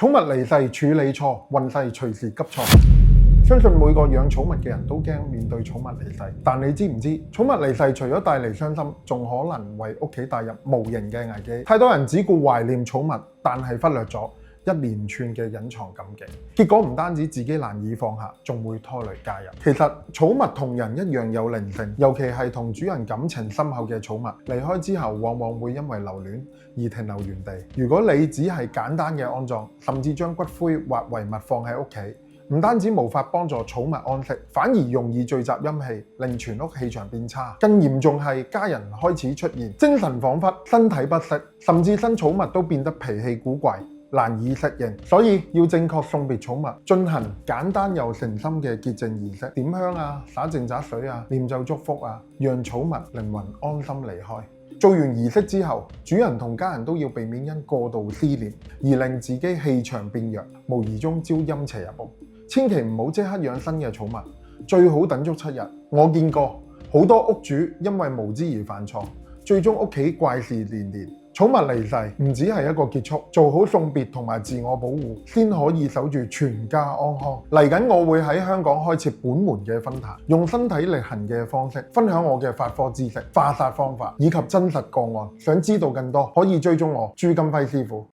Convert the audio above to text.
寵物離世處理錯，運勢隨時急挫。相信每個養寵物嘅人都驚面對寵物離世，但你知唔知寵物離世除咗帶嚟傷心，仲可能為屋企帶入無形嘅危機。太多人只顧懷念寵物，但係忽略咗一連串嘅隱藏禁忌，結果唔單止自己難以放下，仲會拖累家人。其實寵物同人一樣有靈性，尤其係同主人感情深厚嘅寵物，離開之後往往會因為留戀而停留原地。如果你只係簡單嘅安葬，甚至將骨灰或遺物放喺屋企，唔單止無法幫助寵物安息，反而容易聚集陰氣，令全屋氣場變差。更嚴重係家人開始出現精神恍惚、身體不適，甚至新寵物都變得脾氣古怪，難以適應。所以要正確送別寵物，進行簡單又誠心嘅潔淨儀式，點香啊、灑淨灑水啊、念咒祝福啊，讓寵物靈魂安心離開。做完儀式之後，主人同家人都要避免因過度思念而令自己氣場變弱，無意中招陰邪入屋。千祈唔好即刻養新嘅寵物，最好等足7日。我見過好多屋主因為無知而犯錯，最終屋企怪事連連。寵物離世唔只係一個結束，做好送別同埋自我保護，先可以守住全家安康。嚟緊我會喺香港開設本門嘅分壇，用身體力行嘅方式分享我嘅法科知識、化煞方法以及真實個案。想知道更多，可以追蹤我朱金輝師傅。